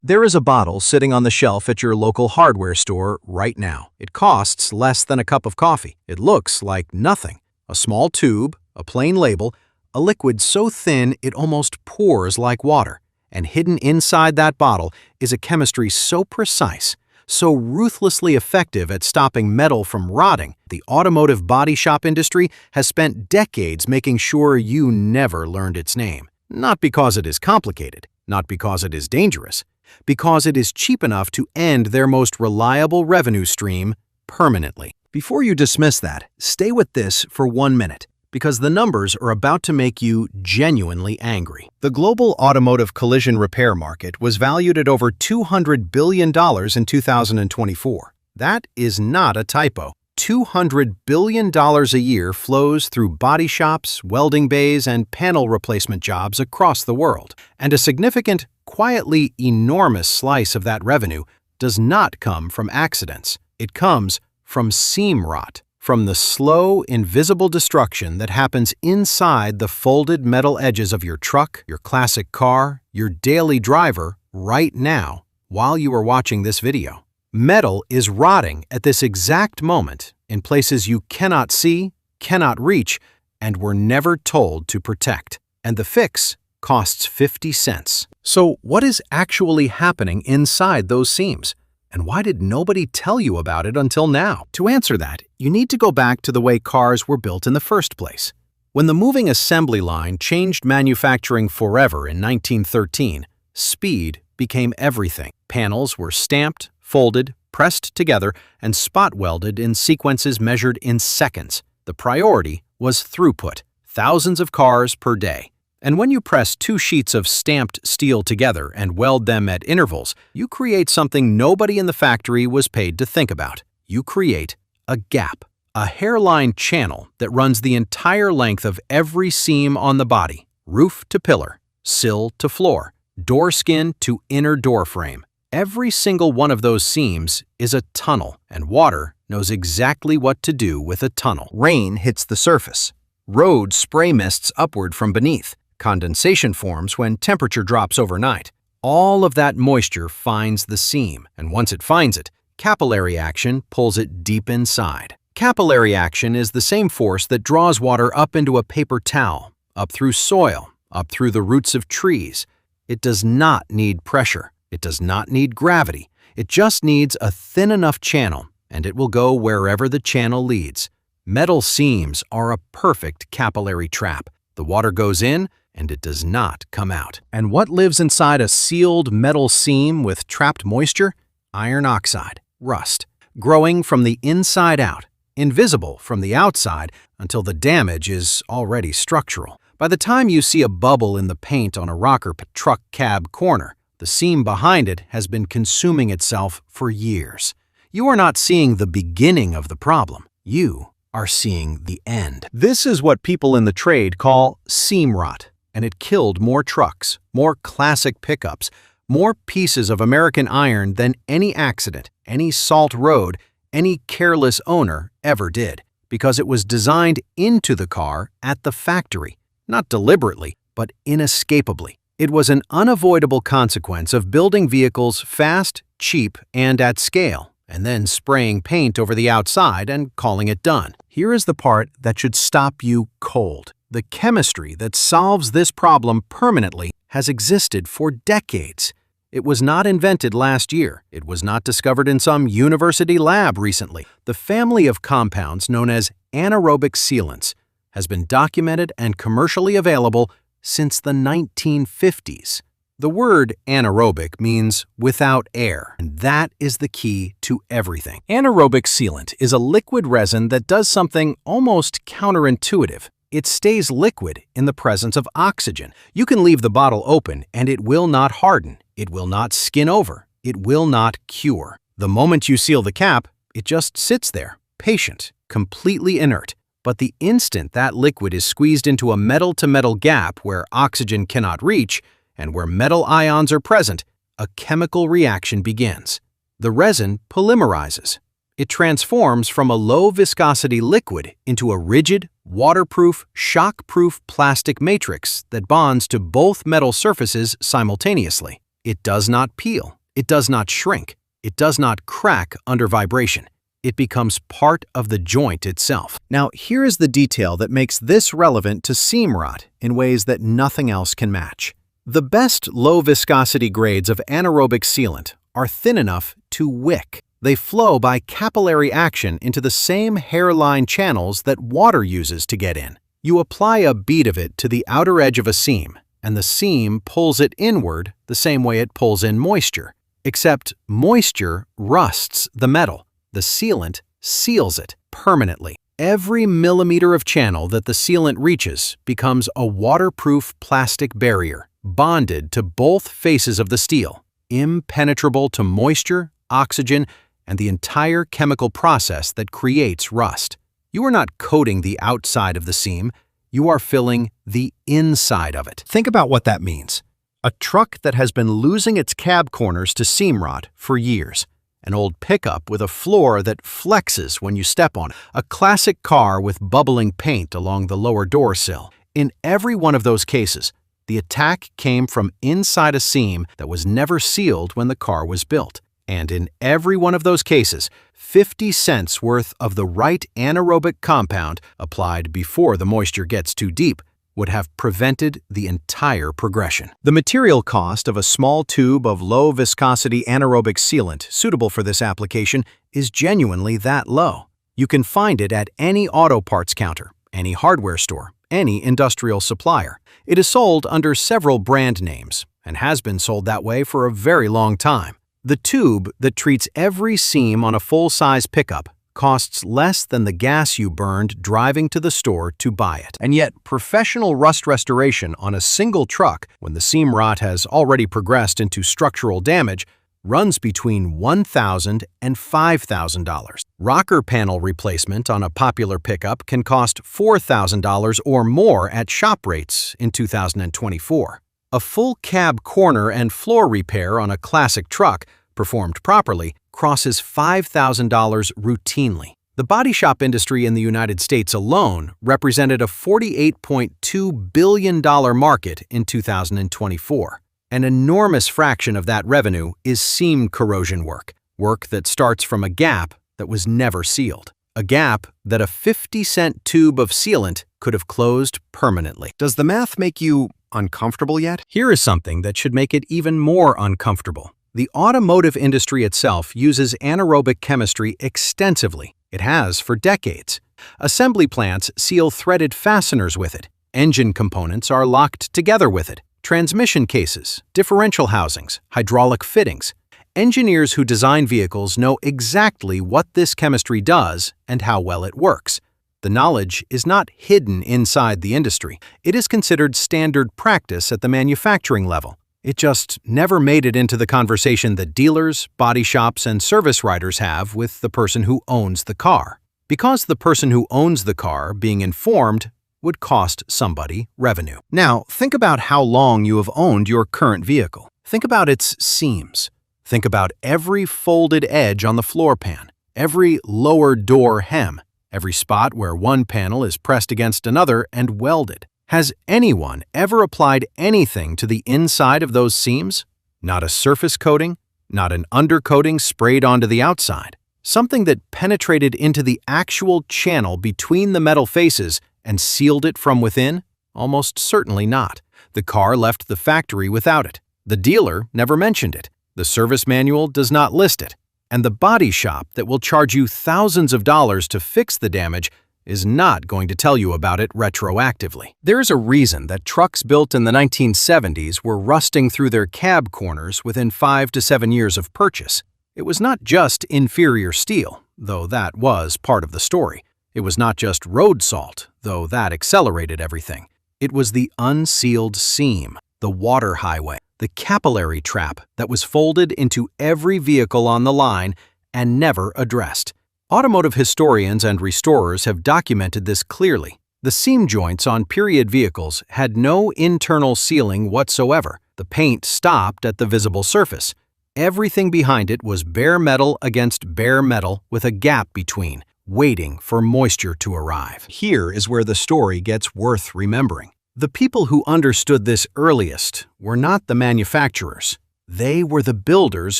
There is a bottle sitting on the shelf at your local hardware store right now. It costs less than a cup of coffee. It looks like nothing. A small tube, a plain label, a liquid so thin it almost pours like water. And hidden inside that bottle is a chemistry so precise, so ruthlessly effective at stopping metal from rotting, the automotive body shop industry has spent decades making sure you never learned its name. Not because it is complicated, not because it is dangerous, because it is cheap enough to end their most reliable revenue stream permanently. Before you dismiss that, stay with this for 1 minute, because the numbers are about to make you genuinely angry. The global automotive collision repair market was valued at over $200 billion in 2024. That is not a typo. $200 billion a year flows through body shops, welding bays, and panel replacement jobs across the world. And a significant, quietly enormous slice of that revenue does not come from accidents. It comes from seam rot. From the slow, invisible destruction that happens inside the folded metal edges of your truck, your classic car, your daily driver, right now, while you are watching this video. Metal is rotting at this exact moment in places you cannot see, cannot reach, and were never told to protect. And the fix costs 50 cents. So what is actually happening inside those seams? And why did nobody tell you about it until now? To answer that, you need to go back to the way cars were built in the first place. When the moving assembly line changed manufacturing forever in 1913, speed became everything. Panels were stamped, folded, pressed together, and spot welded in sequences measured in seconds. The priority was throughput, thousands of cars per day. And when you press 2 sheets of stamped steel together and weld them at intervals, you create something nobody in the factory was paid to think about. You create a gap, a hairline channel that runs the entire length of every seam on the body, roof to pillar, sill to floor, door skin to inner door frame. Every single one of those seams is a tunnel, and water knows exactly what to do with a tunnel. Rain hits the surface. Road spray mists upward from beneath. Condensation forms when temperature drops overnight. All of that moisture finds the seam, and once it finds it, capillary action pulls it deep inside. Capillary action is the same force that draws water up into a paper towel, up through soil, up through the roots of trees. It does not need pressure. It does not need gravity. It just needs a thin enough channel, and it will go wherever the channel leads. Metal seams are a perfect capillary trap. The water goes in, and it does not come out. And what lives inside a sealed metal seam with trapped moisture? Iron oxide, rust, growing from the inside out, invisible from the outside until the damage is already structural. By the time you see a bubble in the paint on a rocker truck cab corner, the seam behind it has been consuming itself for years. You are not seeing the beginning of the problem. You are seeing the end. This is what people in the trade call seam rot. And it killed more trucks, more classic pickups, more pieces of American iron than any accident, any salt road, any careless owner ever did, because it was designed into the car at the factory, not deliberately, but inescapably. It was an unavoidable consequence of building vehicles fast, cheap, and at scale, and then spraying paint over the outside and calling it done. Here is the part that should stop you cold. The chemistry that solves this problem permanently has existed for decades. It was not invented last year. It was not discovered in some university lab recently. The family of compounds known as anaerobic sealants has been documented and commercially available since the 1950s. The word anaerobic means without air, and that is the key to everything. Anaerobic sealant is a liquid resin that does something almost counterintuitive. It stays liquid in the presence of oxygen. You can leave the bottle open and it will not harden. It will not skin over. It will not cure. The moment you seal the cap, it just sits there, patient, completely inert. But the instant that liquid is squeezed into a metal-to-metal gap where oxygen cannot reach and where metal ions are present, a chemical reaction begins. The resin polymerizes. It transforms from a low-viscosity liquid into a rigid, waterproof, shock-proof plastic matrix that bonds to both metal surfaces simultaneously. It does not peel. It does not shrink. It does not crack under vibration. It becomes part of the joint itself. Now, here is the detail that makes this relevant to seam rot in ways that nothing else can match. The best low-viscosity grades of anaerobic sealant are thin enough to wick. They flow by capillary action into the same hairline channels that water uses to get in. You apply a bead of it to the outer edge of a seam, and the seam pulls it inward the same way it pulls in moisture. Except moisture rusts the metal. The sealant seals it permanently. Every millimeter of channel that the sealant reaches becomes a waterproof plastic barrier, bonded to both faces of the steel, impenetrable to moisture, oxygen, and the entire chemical process that creates rust. You are not coating the outside of the seam, you are filling the inside of it. Think about what that means. A truck that has been losing its cab corners to seam rot for years. An old pickup with a floor that flexes when you step on it. A classic car with bubbling paint along the lower door sill. In every one of those cases, the attack came from inside a seam that was never sealed when the car was built. And in every one of those cases, 50 cents worth of the right anaerobic compound applied before the moisture gets too deep would have prevented the entire progression. The material cost of a small tube of low-viscosity anaerobic sealant suitable for this application is genuinely that low. You can find it at any auto parts counter, any hardware store, any industrial supplier. It is sold under several brand names and has been sold that way for a very long time. The tube that treats every seam on a full-size pickup costs less than the gas you burned driving to the store to buy it. And yet, professional rust restoration on a single truck, when the seam rot has already progressed into structural damage, runs between $1,000 and $5,000. Rocker panel replacement on a popular pickup can cost $4,000 or more at shop rates in 2024. A full cab corner and floor repair on a classic truck, performed properly, crosses $5,000 routinely. The body shop industry in the United States alone represented a $48.2 billion market in 2024. An enormous fraction of that revenue is seam corrosion work that starts from a gap that was never sealed. A gap that a 50-cent tube of sealant could have closed permanently. Does the math make you uncomfortable yet? Here is something that should make it even more uncomfortable. The automotive industry itself uses anaerobic chemistry extensively. It has for decades. Assembly plants seal threaded fasteners with it. Engine components are locked together with it. Transmission cases, differential housings, hydraulic fittings. Engineers who design vehicles know exactly what this chemistry does and how well it works. The knowledge is not hidden inside the industry. It is considered standard practice at the manufacturing level. It just never made it into the conversation that dealers, body shops, and service writers have with the person who owns the car. Because the person who owns the car, being informed, would cost somebody revenue. Now, think about how long you have owned your current vehicle. Think about its seams. Think about every folded edge on the floor pan, every lower door hem, every spot where one panel is pressed against another and welded. Has anyone ever applied anything to the inside of those seams? Not a surface coating, not an undercoating sprayed onto the outside. Something that penetrated into the actual channel between the metal faces and sealed it from within? Almost certainly not. The car left the factory without it. The dealer never mentioned it. The service manual does not list it. And the body shop that will charge you thousands of dollars to fix the damage is not going to tell you about it retroactively. There is a reason that trucks built in the 1970s were rusting through their cab corners within 5 to 7 years of purchase. It was not just inferior steel, though that was part of the story. It was not just road salt, though that accelerated everything. It was the unsealed seam, the water highway, the capillary trap that was folded into every vehicle on the line and never addressed. Automotive historians and restorers have documented this clearly. The seam joints on period vehicles had no internal sealing whatsoever. The paint stopped at the visible surface. Everything behind it was bare metal against bare metal with a gap between, waiting for moisture to arrive. Here is where the story gets worth remembering. The people who understood this earliest were not the manufacturers. They were the builders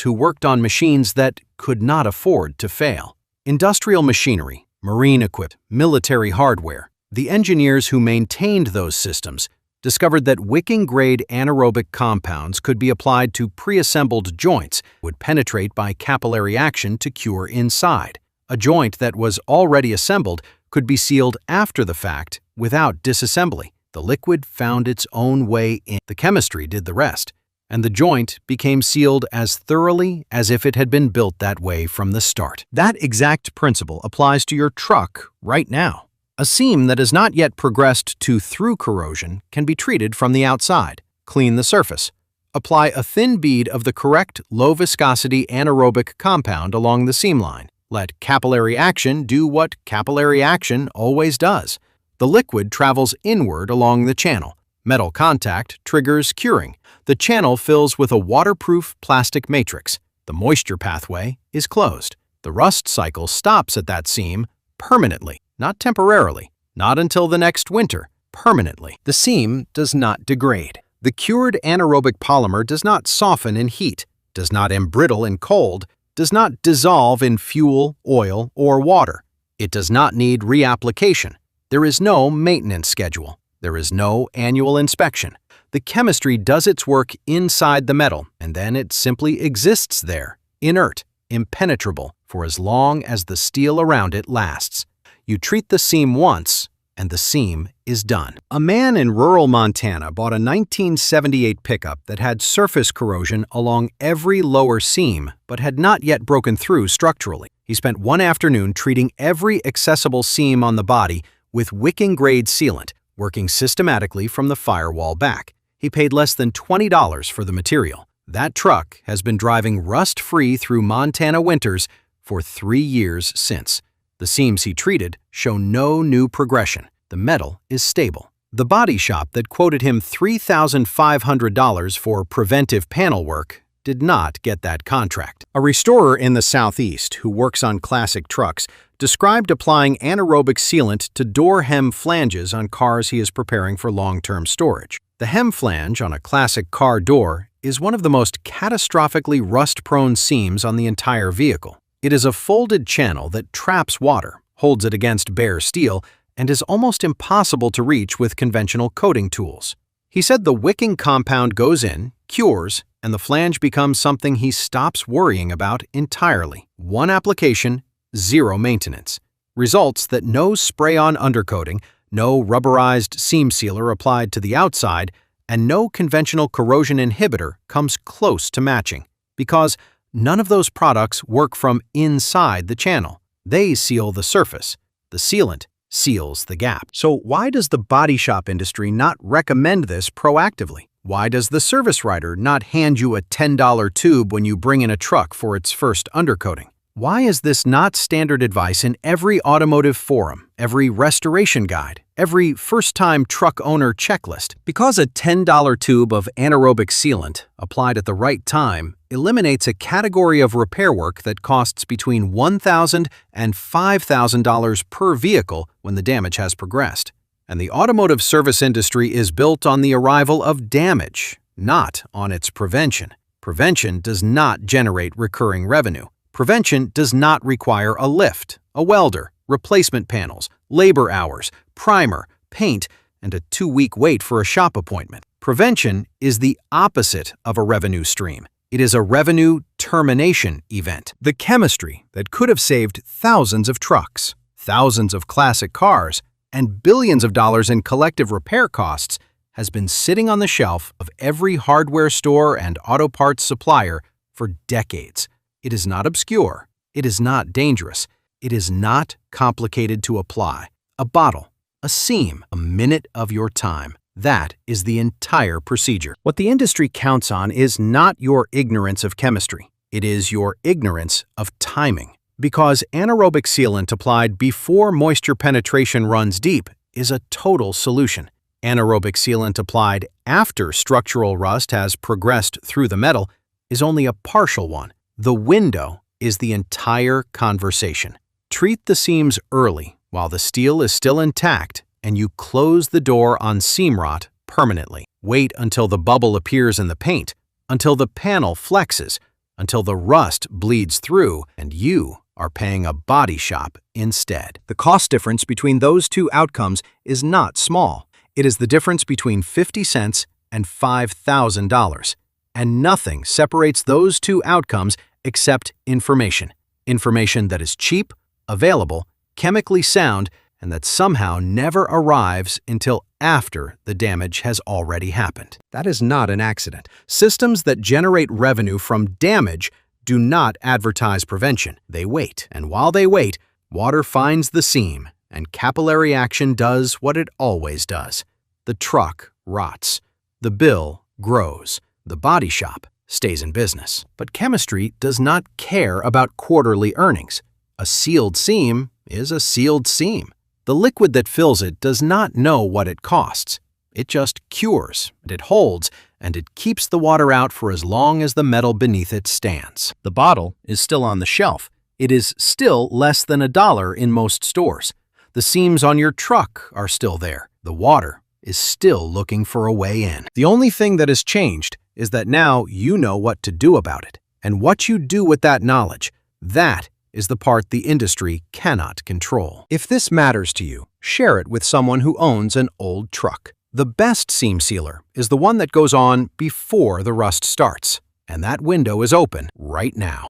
who worked on machines that could not afford to fail. Industrial machinery, marine equipment, military hardware. The engineers who maintained those systems discovered that wicking-grade anaerobic compounds could be applied to pre-assembled joints, would penetrate by capillary action to cure inside. A joint that was already assembled could be sealed after the fact without disassembly. The liquid found its own way in. The chemistry did the rest, and the joint became sealed as thoroughly as if it had been built that way from the start. That exact principle applies to your truck right now. A seam that has not yet progressed to through corrosion can be treated from the outside. Clean the surface. Apply a thin bead of the correct low-viscosity anaerobic compound along the seam line. Let capillary action do what capillary action always does. The liquid travels inward along the channel. Metal contact triggers curing. The channel fills with a waterproof plastic matrix. The moisture pathway is closed. The rust cycle stops at that seam permanently. Not temporarily, not until the next winter, permanently. The seam does not degrade. The cured anaerobic polymer does not soften in heat, does not embrittle in cold, does not dissolve in fuel, oil, or water. It does not need reapplication. There is no maintenance schedule. There is no annual inspection. The chemistry does its work inside the metal, and then it simply exists there, inert, impenetrable, for as long as the steel around it lasts. You treat the seam once, and the seam is done. A man in rural Montana bought a 1978 pickup that had surface corrosion along every lower seam, but had not yet broken through structurally. He spent one afternoon treating every accessible seam on the body with wicking-grade sealant, working systematically from the firewall back. He paid less than $20 for the material. That truck has been driving rust-free through Montana winters for 3 years since. The seams he treated show no new progression. The metal is stable. The body shop that quoted him $3,500 for preventive panel work did not get that contract. A restorer in the Southeast who works on classic trucks described applying anaerobic sealant to door hem flanges on cars he is preparing for long-term storage. The hem flange on a classic car door is one of the most catastrophically rust-prone seams on the entire vehicle. It is a folded channel that traps water, holds it against bare steel, and is almost impossible to reach with conventional coating tools. He said the wicking compound goes in, cures, and the flange becomes something he stops worrying about entirely. One application, zero maintenance. Results that no spray-on undercoating, no rubberized seam sealer applied to the outside, and no conventional corrosion inhibitor comes close to matching, because none of those products work from inside the channel. They seal the surface. The sealant seals the gap. So why does the body shop industry not recommend this proactively? Why does the service writer not hand you a $10 tube when you bring in a truck for its first undercoating? Why is this not standard advice in every automotive forum, every restoration guide, every first-time truck owner checklist? Because a $10 tube of anaerobic sealant, applied at the right time, eliminates a category of repair work that costs between $1,000 and $5,000 per vehicle when the damage has progressed. And the automotive service industry is built on the arrival of damage, not on its prevention. Prevention does not generate recurring revenue. Prevention does not require a lift, a welder, replacement panels, labor hours, primer, paint, and a 2-week wait for a shop appointment. Prevention is the opposite of a revenue stream. It is a revenue termination event. The chemistry that could have saved thousands of trucks, thousands of classic cars, and billions of dollars in collective repair costs has been sitting on the shelf of every hardware store and auto parts supplier for decades. It is not obscure. It is not dangerous. It is not complicated to apply. A bottle, a seam, a minute of your time. That is the entire procedure. What the industry counts on is not your ignorance of chemistry. It is your ignorance of timing. Because anaerobic sealant applied before moisture penetration runs deep is a total solution. Anaerobic sealant applied after structural rust has progressed through the metal is only a partial one. The window is the entire conversation. Treat the seams early while the steel is still intact, and you close the door on seam rot permanently. Wait until the bubble appears in the paint, until the panel flexes, until the rust bleeds through, and you are paying a body shop instead. The cost difference between those two outcomes is not small. It is the difference between 50 cents and $5,000. And nothing separates those two outcomes except information. Information that is cheap, available, chemically sound, and that somehow never arrives until after the damage has already happened. That is not an accident. Systems that generate revenue from damage do not advertise prevention. They wait, and while they wait, water finds the seam, and capillary action does what it always does. The truck rots. The bill grows. The body shop stays in business. But chemistry does not care about quarterly earnings. A sealed seam is a sealed seam. The liquid that fills it does not know what it costs. It just cures, and it holds, and it keeps the water out for as long as the metal beneath it stands. The bottle is still on the shelf. It is still less than $1 in most stores. The seams on your truck are still there. The water is still looking for a way in. The only thing that has changed is that now you know what to do about it. And what you do with that knowledge, that is the part the industry cannot control. If this matters to you, share it with someone who owns an old truck. The best seam sealer is the one that goes on before the rust starts. And that window is open right now.